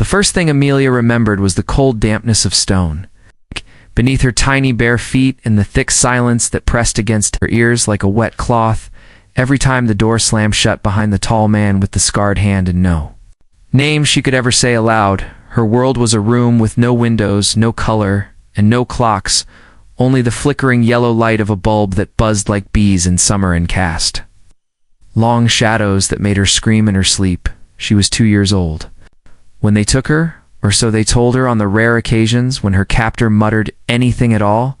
The first thing Amelia remembered was the cold dampness of stone beneath her tiny bare feet and the thick silence that pressed against her ears like a wet cloth every time the door slammed shut behind the tall man with the scarred hand and no name she could ever say aloud. Her world was a room with no windows, no color, and no clocks, only the flickering yellow light of a bulb that buzzed like bees in summer and cast long shadows that made her scream in her sleep. She was 2 years old when they took her, or so they told her on the rare occasions when her captor muttered anything at all,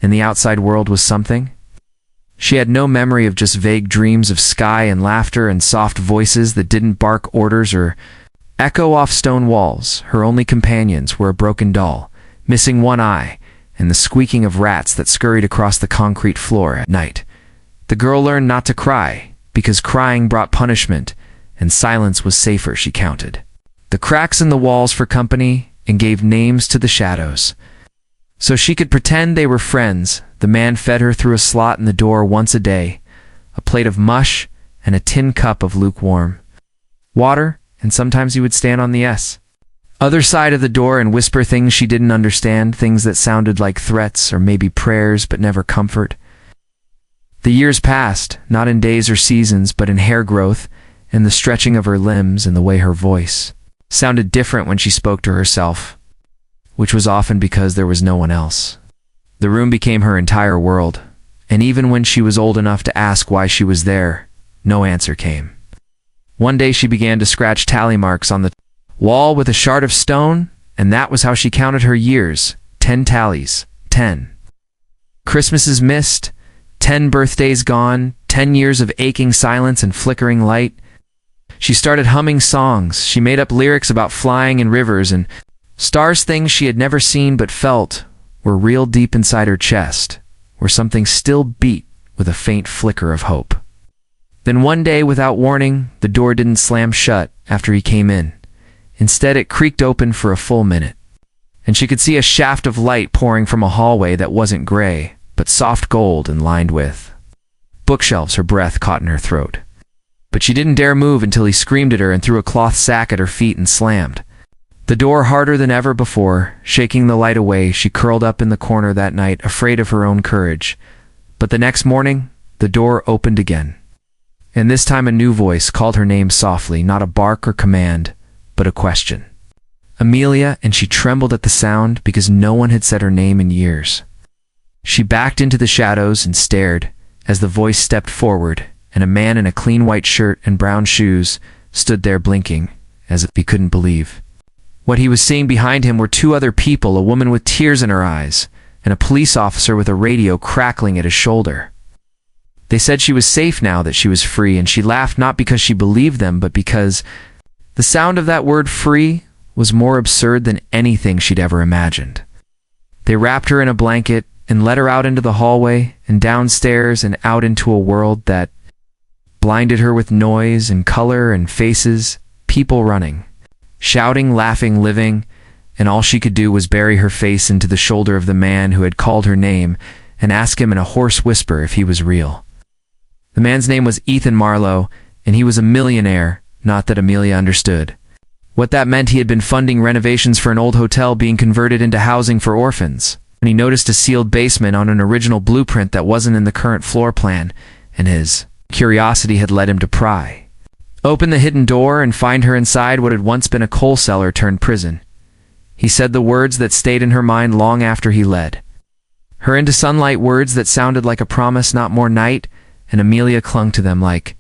and the outside world was something. She had no memory of just vague dreams of sky and laughter and soft voices that didn't bark orders or echo off stone walls. Her only companions were a broken doll, missing one eye, and the squeaking of rats that scurried across the concrete floor at night. The girl learned not to cry, because crying brought punishment, and silence was safer, she counted the cracks in the walls for company and gave names to the shadows. So she could pretend they were friends. The man fed her through a slot in the door once a day, a plate of mush and a tin cup of lukewarm water, and sometimes he would stand on the other side of the door and whisper things she didn't understand, things that sounded like threats or maybe prayers but never comfort. The years passed, not in days or seasons, but in hair growth and the stretching of her limbs and the way her voice sounded different when she spoke to herself, which was often because there was no one else. The room became her entire world, and even when she was old enough to ask why she was there, no answer came. One day she began to scratch tally marks on the wall with a shard of stone, and that was how she counted her years. 10 tallies. 10 Christmases missed, 10 birthdays gone, 10 years of aching silence and flickering light. She started humming songs. She made up lyrics about flying in rivers and stars, things she had never seen but felt were real deep inside her chest, where something still beat with a faint flicker of hope. Then one day, without warning, the door didn't slam shut after he came in. Instead, it creaked open for a full minute, and she could see a shaft of light pouring from a hallway that wasn't gray, but soft gold and lined with bookshelves. Her breath caught in her throat, but she didn't dare move until he screamed at her and threw a cloth sack at her feet and slammed the door harder than ever before. Shaking the light away, she curled up in the corner that night, afraid of her own courage. But the next morning, the door opened again, and this time a new voice called her name softly, not a bark or command, but a question. Amelia, and she trembled at the sound because no one had said her name in years. She backed into the shadows and stared as the voice stepped forward, and a man in a clean white shirt and brown shoes stood there blinking, as if he couldn't believe what he was seeing. Behind him were 2 other people, a woman with tears in her eyes, and a police officer with a radio crackling at his shoulder. They said she was safe now that she was free, and she laughed not because she believed them, but because the sound of that word free was more absurd than anything she'd ever imagined. They wrapped her in a blanket and led her out into the hallway and downstairs and out into a world that blinded her with noise and color and faces, people running, shouting, laughing, living, and all she could do was bury her face into the shoulder of the man who had called her name and ask him in a hoarse whisper if he was real. The man's name was Ethan Marlowe, and he was a millionaire. Not that Amelia understood what that meant. He had been funding renovations for an old hotel being converted into housing for orphans, and he noticed a sealed basement on an original blueprint that wasn't in the current floor plan, and his curiosity had led him to pry open the hidden door and find her inside what had once been a coal cellar turned prison. He said the words that stayed in her mind long after he led her into sunlight, words that sounded like a promise, not more night, and Amelia clung to them like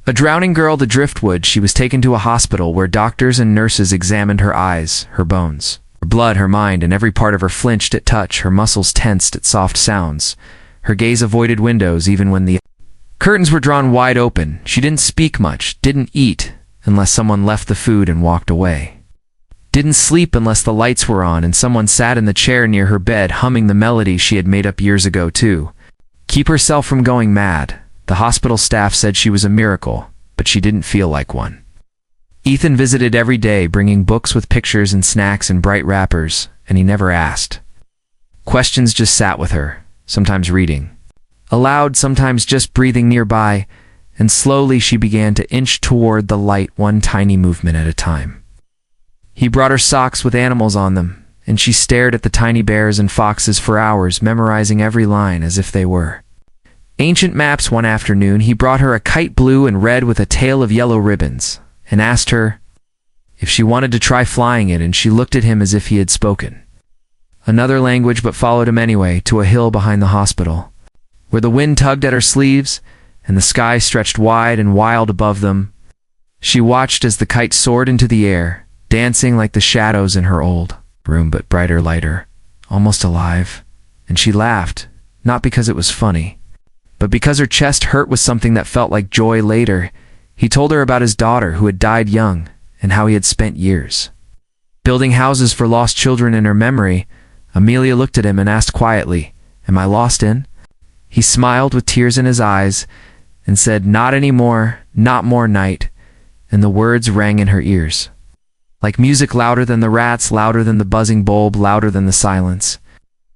a drowning girl to driftwood. She was taken to a hospital where doctors and nurses examined her eyes, her bones, her blood, her mind, and every part of her flinched at touch. Her muscles tensed at soft sounds. Her gaze avoided windows even when the curtains were drawn wide open. She didn't speak much, didn't eat unless someone left the food and walked away, didn't sleep unless the lights were on and someone sat in the chair near her bed humming the melody she had made up years ago to keep herself from going mad. The hospital staff said she was a miracle, but she didn't feel like one. Ethan visited every day, bringing books with pictures and snacks and bright wrappers, and he never asked questions, just sat with her, sometimes reading aloud, sometimes just breathing nearby, and slowly she began to inch toward the light, one tiny movement at a time. He brought her socks with animals on them, and she stared at the tiny bears and foxes for hours, memorizing every line as if they were ancient maps. One afternoon, he brought her a kite blue and red with a tail of yellow ribbons, and asked her if she wanted to try flying it, and she looked at him as if he had spoken another language, but followed him anyway to a hill behind the hospital, where the wind tugged at her sleeves and the sky stretched wide and wild above them. She watched as the kite soared into the air, dancing like the shadows in her old room, but brighter, lighter, almost alive. And she laughed, not because it was funny, but because her chest hurt with something that felt like joy. Later, he told her about his daughter who had died young, and how he had spent years building houses for lost children in her memory. Amelia looked at him and asked quietly, "Am I lost in?" He smiled with tears in his eyes and said, "Not anymore, not more night," and the words rang in her ears like music, louder than the rats, louder than the buzzing bulb, louder than the silence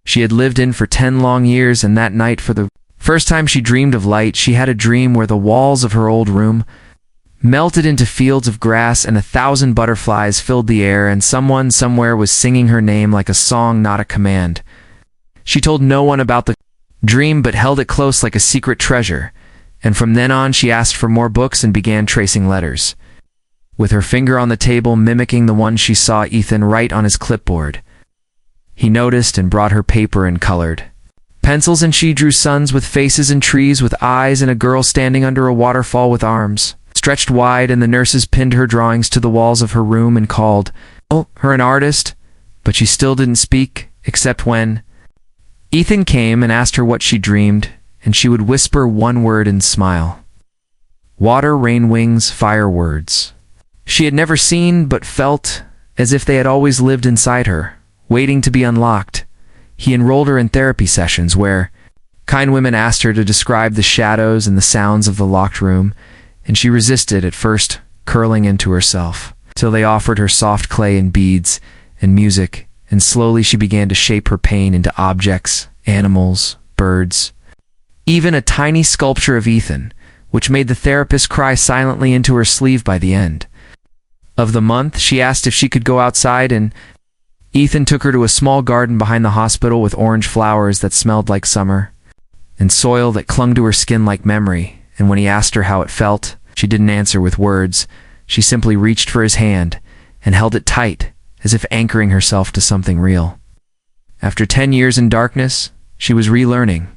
she had lived in for 10 long years. And that night, for the first time she dreamed of light. She had a dream where the walls of her old room melted into fields of grass, and 1,000 butterflies filled the air, and someone somewhere was singing her name like a song, not a command. She told no one about the dream, but held it close like a secret treasure, and from then on she asked for more books and began tracing letters, with her finger on the table, mimicking the one she saw Ethan write on his clipboard. He noticed and brought her paper and colored pencils, and she drew suns with faces and trees with eyes, and a girl standing under a waterfall with arms stretched wide, and the nurses pinned her drawings to the walls of her room and called her an artist, but she still didn't speak, except when Ethan came and asked her what she dreamed, and she would whisper one word and smile. Water, rain, wings, fire. Words she had never seen, but felt as if they had always lived inside her, waiting to be unlocked. He enrolled her in therapy sessions where kind women asked her to describe the shadows and the sounds of the locked room, and she resisted at first, curling into herself, till they offered her soft clay and beads and music, and slowly she began to shape her pain into objects, animals, birds, even a tiny sculpture of Ethan, which made the therapist cry silently into her sleeve. By the end of the month, she asked if she could go outside, and Ethan took her to a small garden behind the hospital with orange flowers that smelled like summer, and soil that clung to her skin like memory. And when he asked her how it felt, she didn't answer with words. She simply reached for his hand and held it tight, as if anchoring herself to something real. After 10 years in darkness, she was relearning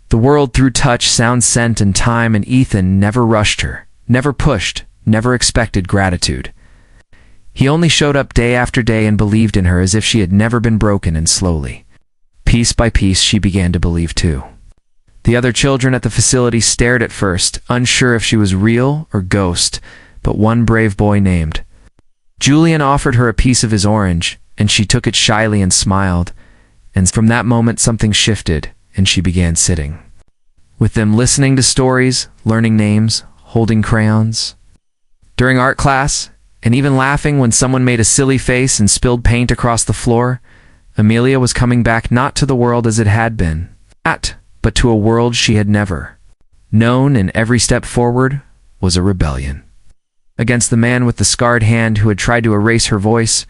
the world through touch, sound, scent, and time, and Ethan never rushed her, never pushed, never expected gratitude. He only showed up day after day and believed in her as if she had never been broken, and slowly, piece by piece, she began to believe too. The other children at the facility stared at first, unsure if she was real or ghost, but one brave boy named Julian offered her a piece of his orange, and she took it shyly and smiled, and from that moment something shifted, and she began sitting with them, listening to stories, learning names, holding crayons during art class, and even laughing when someone made a silly face and spilled paint across the floor. Amelia was coming back, not to the world as it had been, but to a world she had never known, and every step forward was a rebellion against the man with the scarred hand who had tried to erase her voice.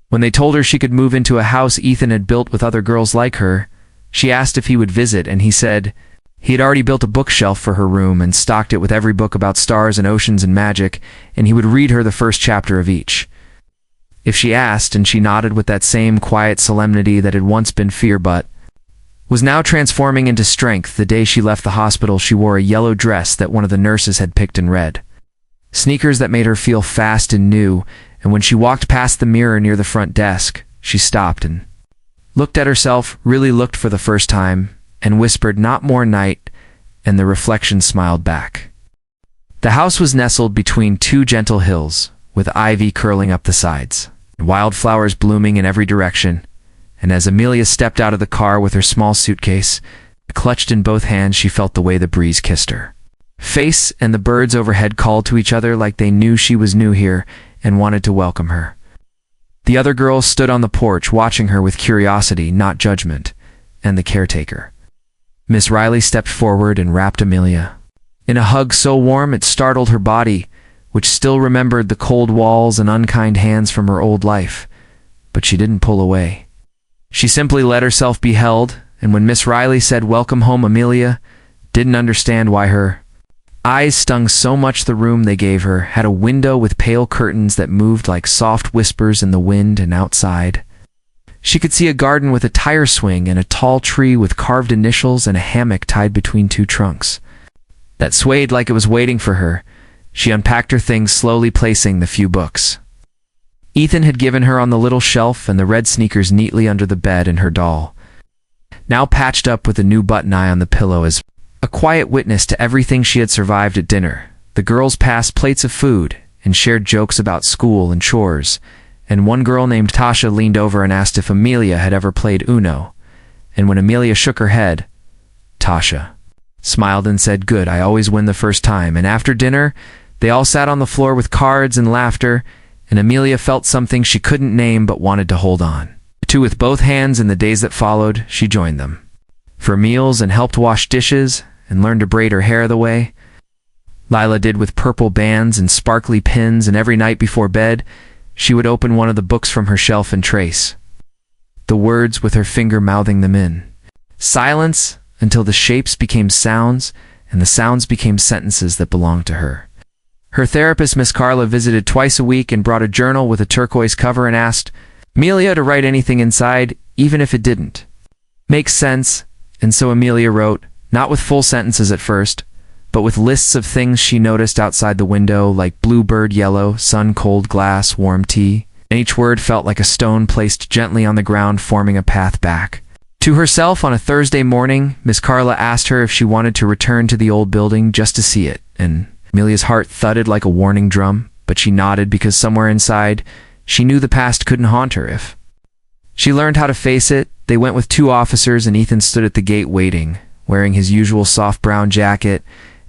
When they told her she could move into a house Ethan had built with other girls like her, she asked if he would visit, and he said he had already built a bookshelf for her room and stocked it with every book about stars and oceans and magic, and he would read her the first chapter of each if she asked, and she nodded with that same quiet solemnity that had once been fear but was now transforming into strength. The day she left the hospital, she wore a yellow dress that one of the nurses had picked and red sneakers that made her feel fast and new, and when she walked past the mirror near the front desk, she stopped and looked at herself, really looked for the first time, and whispered, "Not more night," and the reflection smiled back. The house was nestled between 2 gentle hills, with ivy curling up the sides, and wildflowers blooming in every direction. And as Amelia stepped out of the car with her small suitcase clutched in both hands, she felt the way the breeze kissed her face, and the birds overhead called to each other like they knew she was new here and wanted to welcome her. The other girls stood on the porch watching her with curiosity, not judgment, and the caretaker, Miss Riley, stepped forward and wrapped Amelia in a hug so warm it startled her body. which still remembered the cold walls and unkind hands from her old life, but she didn't pull away. She simply let herself be held, and when Miss Riley said, "Welcome home, Amelia," didn't understand why her eyes stung so much. The room they gave her had a window with pale curtains that moved like soft whispers in the wind, and outside she could see a garden with a tire swing and a tall tree with carved initials and a hammock tied between two trunks that swayed like it was waiting for her. She unpacked her things, slowly placing the few books Ethan had given her on the little shelf and the red sneakers neatly under the bed, and her doll, now patched up with a new button eye on the pillow, as a quiet witness to everything she had survived at dinner. The girls passed plates of food and shared jokes about school and chores, and one girl named Tasha leaned over and asked if Amelia had ever played Uno, and when Amelia shook her head, Tasha smiled and said, "Good, I always win the first time." And after dinner, they all sat on the floor with cards and laughter, and Amelia felt something she couldn't name but wanted to hold on to with both hands. In the days that followed, she joined them for meals and helped wash dishes and learned to braid her hair the way Lila did, with purple bands and sparkly pins, and every night before bed, she would open one of the books from her shelf and trace the words with her finger, mouthing them in silence until the shapes became sounds and the sounds became sentences that belonged to her. Her therapist, Miss Carla, visited twice a week and brought a journal with a turquoise cover and asked Amelia to write anything inside, even if it didn't make sense. And so Amelia wrote, not with full sentences at first, but with lists of things she noticed outside the window, like bluebird yellow, sun, cold glass, warm tea, and each word felt like a stone placed gently on the ground, forming a path back to herself. On a Thursday morning, Miss Carla asked her if she wanted to return to the old building just to see it, and Amelia's heart thudded like a warning drum, but she nodded because somewhere inside, she knew the past couldn't haunt her if she learned how to face it. They went with two officers, and Ethan stood at the gate waiting, wearing his usual soft brown jacket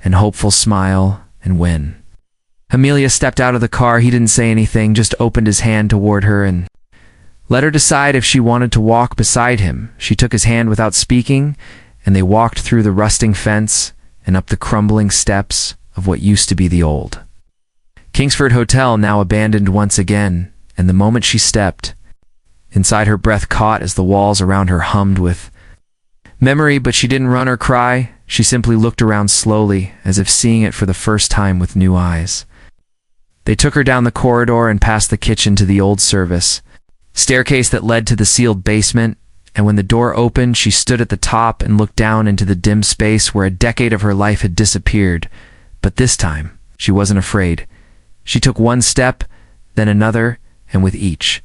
and hopeful smile. And when Amelia stepped out of the car, he didn't say anything, just opened his hand toward her and let her decide if she wanted to walk beside him. She took his hand without speaking, and they walked through the rusting fence and up the crumbling steps of what used to be the old Kingsford Hotel, now abandoned once again. And the moment she stepped inside, her breath caught as the walls around her hummed with memory. But she didn't run or cry. She simply looked around slowly, as if seeing it for the first time with new eyes. They took her down the corridor and past the kitchen to the old service staircase that led to the sealed basement, and when the door opened, she stood at the top and looked down into the dim space where a decade of her life had disappeared. But this time, she wasn't afraid. She took one step, then another, and with each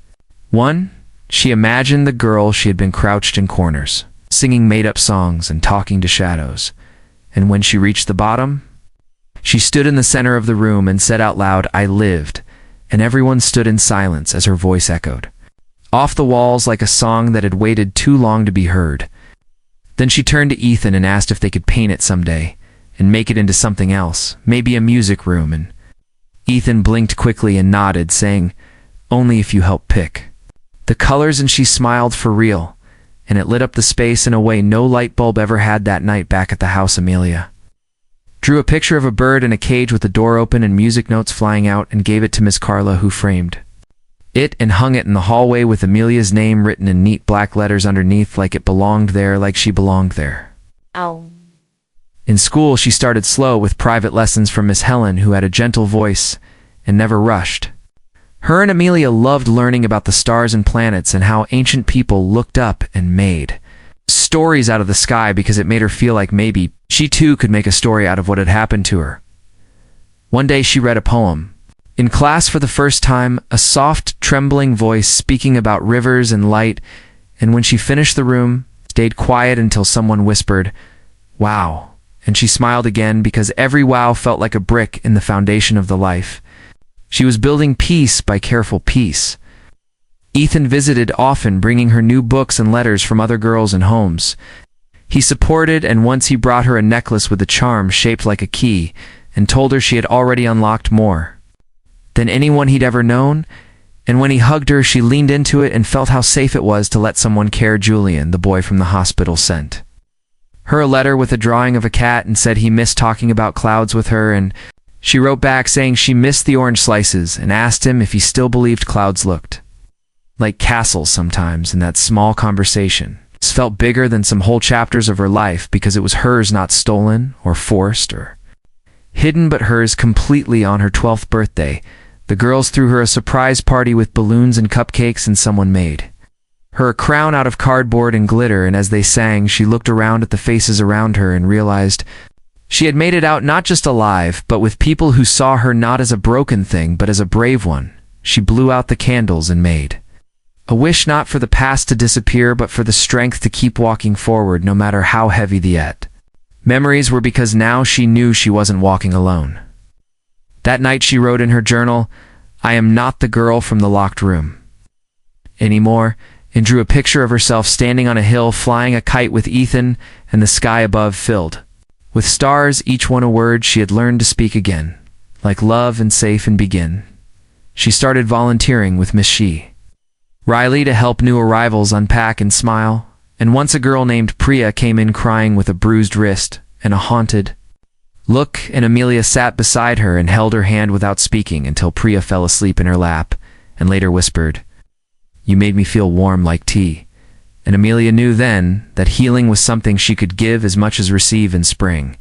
one, she imagined the girl she had been, crouched in corners, singing made-up songs and talking to shadows. And when she reached the bottom, she stood in the center of the room and said out loud, "I lived," and everyone stood in silence as her voice echoed off the walls like a song that had waited too long to be heard. Then she turned to Ethan and asked if they could paint it someday and make it into something else, maybe a music room, and Ethan blinked quickly and nodded, saying, "Only if you help pick the colors," and she smiled for real, and it lit up the space in a way no light bulb ever had that night back at the house. Amelia drew a picture of a bird in a cage with the door open and music notes flying out and gave it to Miss Carla, who framed it and hung it in the hallway with Amelia's name written in neat black letters underneath, like it belonged there, like she belonged there. Ow. In school, she started slow with private lessons from Miss Helen, who had a gentle voice and never rushed. Her and Amelia loved learning about the stars and planets and how ancient people looked up and made stories out of the sky, because it made her feel like maybe she too could make a story out of what had happened to her. One day she read a poem in class for the first time, a soft, trembling voice speaking about rivers and light, and when she finished, the room stayed quiet until someone whispered, "Wow," and she smiled again, because every wow felt like a brick in the foundation of the life she was building, piece by careful piece. Ethan visited often, bringing her new books and letters from other girls and homes. He supported, and once he brought her a necklace with a charm shaped like a key and told her she had already unlocked more than anyone he'd ever known. And when he hugged her, she leaned into it and felt how safe it was to let someone care. Julian, the boy from the hospital, sent her a letter with a drawing of a cat and said he missed talking about clouds with her, and She wrote back saying she missed the orange slices and asked him if he still believed clouds looked like castles sometimes. In that small conversation, it felt bigger than some whole chapters of her life because it was hers, not stolen or forced or hidden, but hers completely. On her 12th birthday, the girls threw her a surprise party with balloons and cupcakes, and someone made her a crown out of cardboard and glitter, and as they sang, she looked around at the faces around her and realized she had made it out not just alive, but with people who saw her not as a broken thing, but as a brave one. She blew out the candles and made a wish, not for the past to disappear, but for the strength to keep walking forward no matter how heavy the memories were, because now she knew she wasn't walking alone. That night she wrote in her journal, "I am not the girl from the locked room anymore," and drew a picture of herself standing on a hill flying a kite with Ethan, and the sky above filled with stars, each one a word she had learned to speak again, like love and safe and begin. She started volunteering with Miss Riley to help new arrivals unpack and smile, and once a girl named Priya came in crying with a bruised wrist and a haunted look, and Amelia sat beside her and held her hand without speaking until Priya fell asleep in her lap and later whispered, "You made me feel warm like tea." And Amelia knew then that healing was something she could give as much as receive in spring.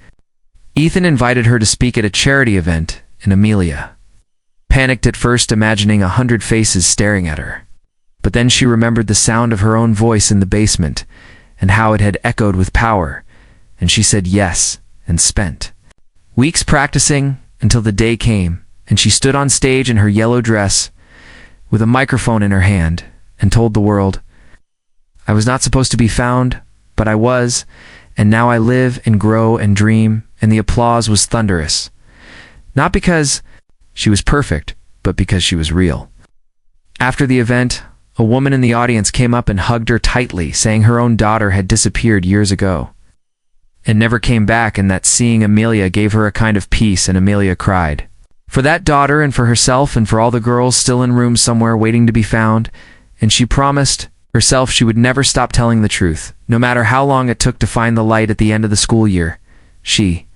Ethan invited her to speak at a charity event, and Amelia panicked at first, imagining 100 faces staring at her. But then she remembered the sound of her own voice in the basement and how it had echoed with power, and she said yes and spent weeks practicing until the day came, and she stood on stage in her yellow dress with a microphone in her hand and told the world, "I was not supposed to be found, but I was, and now I live and grow and dream," and the applause was thunderous. Not because she was perfect, but because she was real. After the event, a woman in the audience came up and hugged her tightly, saying her own daughter had disappeared years ago and never came back, and that seeing Amelia gave her a kind of peace, and Amelia cried for that daughter and for herself and for all the girls still in rooms somewhere waiting to be found, and she promised herself she would never stop telling the truth, no matter how long it took to find the light. At the end of the school year, she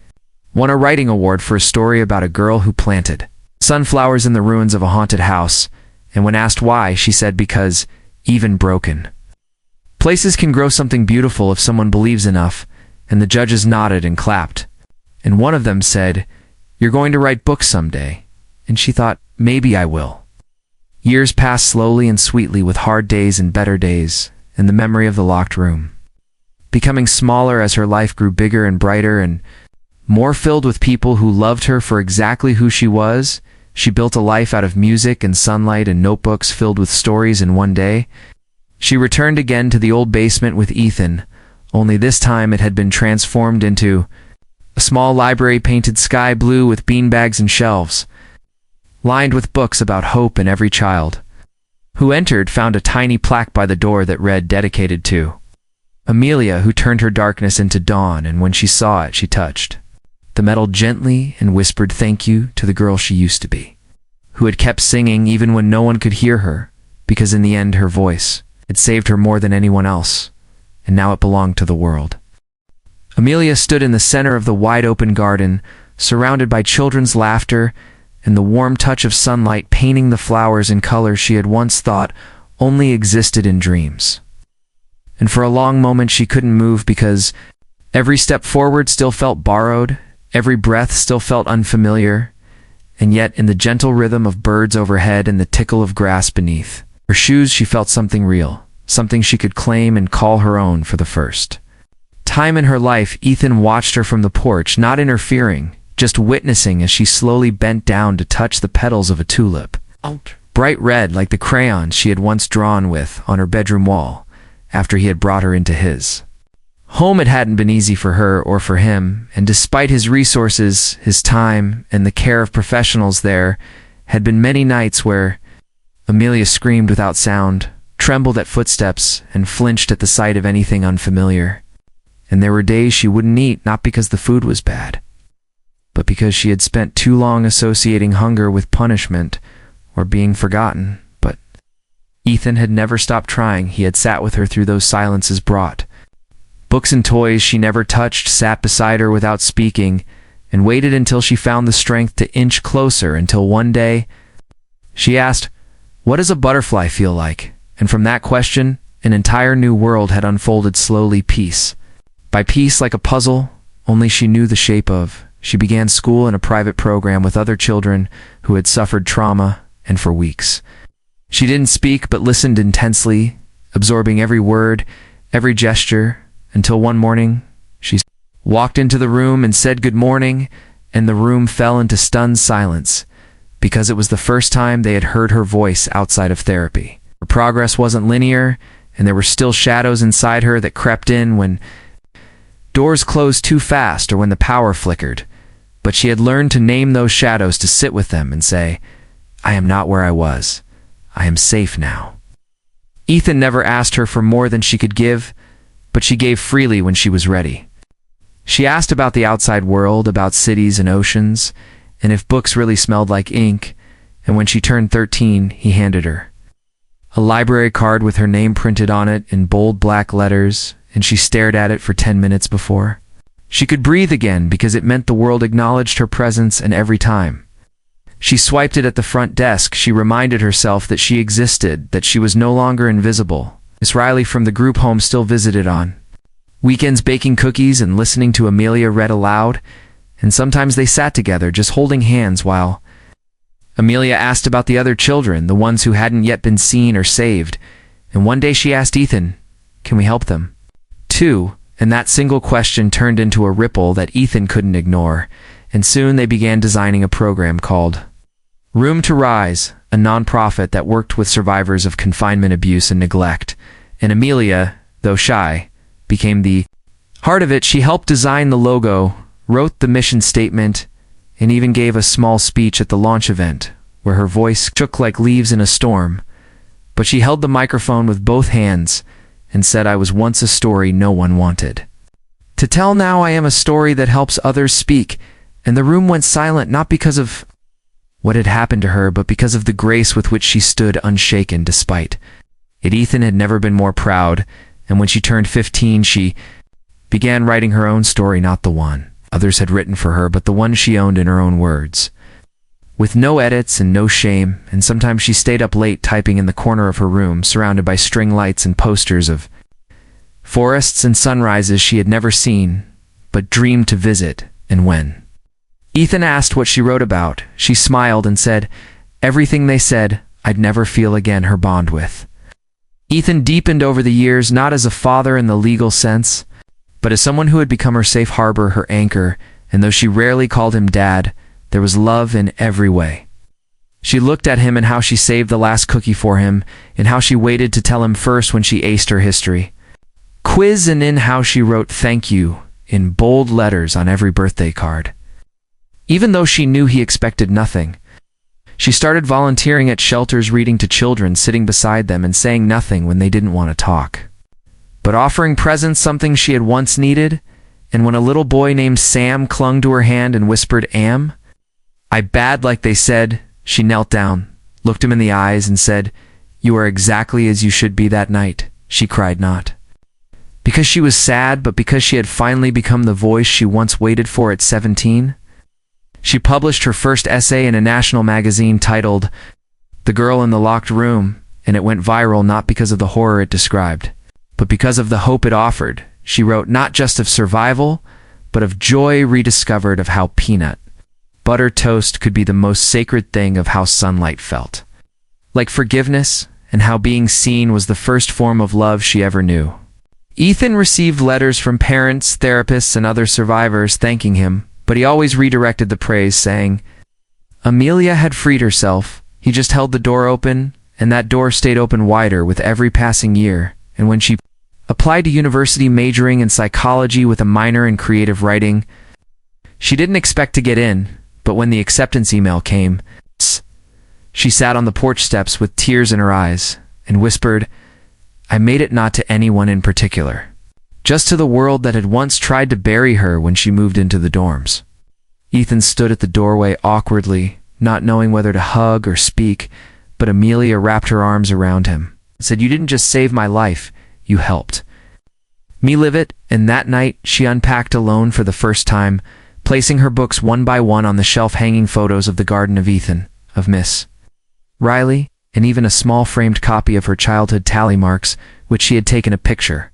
won a writing award for a story about a girl who planted sunflowers in the ruins of a haunted house, and when asked why, she said, "Because even broken places can grow something beautiful if someone believes enough," and the judges nodded and clapped. And one of them said, "You're going to write books someday," and she thought, "Maybe I will." Years passed slowly and sweetly, with hard days and better days, and the memory of the locked room becoming smaller as her life grew bigger and brighter and more filled with people who loved her for exactly who she was. She built a life out of music and sunlight and notebooks filled with stories, and one day she returned again to the old basement with Ethan, only this time it had been transformed into a small library painted sky blue with beanbags and shelves lined with books about hope, and every child who entered found a tiny plaque by the door that read, "Dedicated to Amelia, who turned her darkness into dawn," and when she saw it, she touched the metal gently and whispered thank you to the girl she used to be, who had kept singing even when no one could hear her, because in the end her voice had saved her more than anyone else, and now it belonged to the world. Amelia stood in the center of the wide-open garden, surrounded by children's laughter and the warm touch of sunlight painting the flowers in colors she had once thought only existed in dreams. And for a long moment she couldn't move, because every step forward still felt borrowed, every breath still felt unfamiliar, and yet in the gentle rhythm of birds overhead and the tickle of grass beneath her shoes she felt something real, something she could claim and call her own. For the first time in her life, Ethan watched her from the porch, not interfering, just witnessing as she slowly bent down to touch the petals of a tulip, bright red like the crayons she had once drawn with on her bedroom wall after he had brought her into his home. It hadn't been easy for her or for him, and despite his resources, his time, and the care of professionals, there had been many nights where Amelia screamed without sound, trembled at footsteps, and flinched at the sight of anything unfamiliar. And there were days she wouldn't eat, not because the food was bad, but because she had spent too long associating hunger with punishment or being forgotten. But Ethan had never stopped trying. He had sat with her through those silences, brought books and toys she never touched, sat beside her without speaking, and waited until she found the strength to inch closer until one day she asked, "What does a butterfly feel like?" And from that question, an entire new world had unfolded slowly, piece by piece, like a puzzle only she knew the shape of. She began school in a private program with other children who had suffered trauma, and for weeks she didn't speak but listened intensely, absorbing every word, every gesture, until one morning she walked into the room and said good morning, and the room fell into stunned silence, because it was the first time they had heard her voice outside of therapy. Her progress wasn't linear, and there were still shadows inside her that crept in when doors closed too fast or when the power flickered. But she had learned to name those shadows, to sit with them and say, "I am not where I was. I am safe now." Ethan never asked her for more than she could give, but she gave freely when she was ready. She asked about the outside world, about cities and oceans, and if books really smelled like ink, and when she turned 13, he handed her a library card with her name printed on it in bold black letters, and she stared at it for 10 minutes before she could breathe again, because it meant the world acknowledged her presence. And every time she swiped it at the front desk, she reminded herself that she existed, that she was no longer invisible. Miss Riley from the group home still visited on weekends, baking cookies and listening to Amelia read aloud, and sometimes they sat together just holding hands while Amelia asked about the other children, the ones who hadn't yet been seen or saved. And one day she asked Ethan, "Can we help them too?" And that single question turned into a ripple that Ethan couldn't ignore, and soon they began designing a program called Room to Rise, a nonprofit that worked with survivors of confinement abuse and neglect. And Amelia, though shy, became the heart of it. She helped design the logo, wrote the mission statement, and even gave a small speech at the launch event, where her voice shook like leaves in a storm. But she held the microphone with both hands and said, "I was once a story no one wanted to tell. Now I am a story that helps others speak." And the room went silent, not because of what had happened to her, but because of the grace with which she stood unshaken despite it. Ethan had never been more proud, and when she turned 15, she began writing her own story, not the one others had written for her, but the one she owned in her own words, with no edits and no shame. And sometimes she stayed up late typing in the corner of her room, surrounded by string lights and posters of forests and sunrises she had never seen, but dreamed to visit. And when Ethan asked what she wrote about, she smiled and said, "Everything they said I'd never feel again." Her bond with Ethan deepened over the years, not as a father in the legal sense, but as someone who had become her safe harbor, her anchor. And though she rarely called him dad, there was love in every way. She looked at him in how she saved the last cookie for him, in how she waited to tell him first when she aced her history quiz, and in how she wrote "thank you" in bold letters on every birthday card. Even though she knew he expected nothing, she started volunteering at shelters, reading to children, sitting beside them and saying nothing when they didn't want to talk, but offering presents, something she had once needed. And when a little boy named Sam clung to her hand and whispered, "Am I bad like they said?" she knelt down, looked him in the eyes and said, "You are exactly as you should be." That night, she cried, not because she was sad, but because she had finally become the voice she once waited for at 17. She published her first essay in a national magazine titled "The Girl in the Locked Room," and it went viral not because of the horror it described, but because of the hope it offered. She wrote not just of survival, but of joy rediscovered, of how peanut butter toast could be the most sacred thing, of how sunlight felt like forgiveness, and how being seen was the first form of love she ever knew. Ethan received letters from parents, therapists, and other survivors thanking him, but he always redirected the praise, saying Amelia had freed herself. He just held the door open, and that door stayed open wider with every passing year. And when she applied to university, majoring in psychology with a minor in creative writing, she didn't expect to get in. But when the acceptance email came, she sat on the porch steps with tears in her eyes and whispered, "I made it not to anyone in particular, just to the world that had once tried to bury her when she moved into the dorms." Ethan stood at the doorway awkwardly, not knowing whether to hug or speak, but Amelia wrapped her arms around him and said, "You didn't just save my life, you helped me live it." And that night she unpacked alone for the first time, placing her books one by one on the shelf, hanging photos of the garden of Ethan, of Miss Riley, and even a small framed copy of her childhood tally marks, which she had taken a picture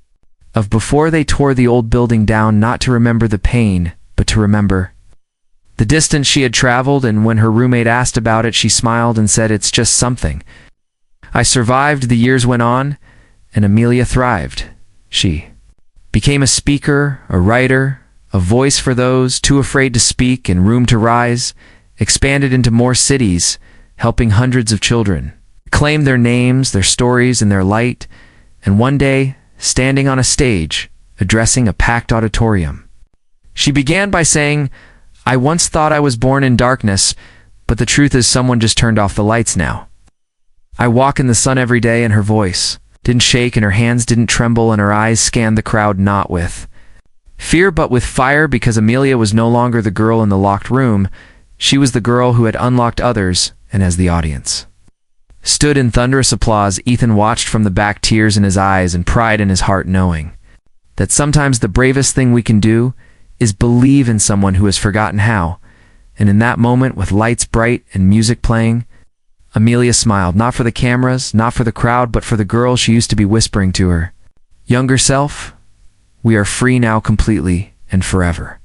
of before they tore the old building down, not to remember the pain, but to remember the distance she had traveled. And when her roommate asked about it, she smiled and said, "It's just something. I survived." The years went on, and Amelia thrived. She became a speaker, a writer, a voice for those too afraid to speak and room to rise, expanded into more cities, helping hundreds of children claim their names, their stories, and their light, and one day, standing on a stage, addressing a packed auditorium. She began by saying, "I once thought I was born in darkness, but the truth is someone just turned off the lights now. I walk in the sun every day," and her voice didn't shake and her hands didn't tremble and her eyes scanned the crowd not with fear but with fire, because Amelia was no longer the girl in the locked room. She was the girl who had unlocked others, and as the audience stood in thunderous applause, Ethan watched from the back, tears in his eyes and pride in his heart, knowing that sometimes the bravest thing we can do is believe in someone who has forgotten how. And in that moment, with lights bright and music playing, Amelia smiled, not for the cameras, not for the crowd, but for the girl she used to be whispering to her younger self, "We are free now, completely and forever."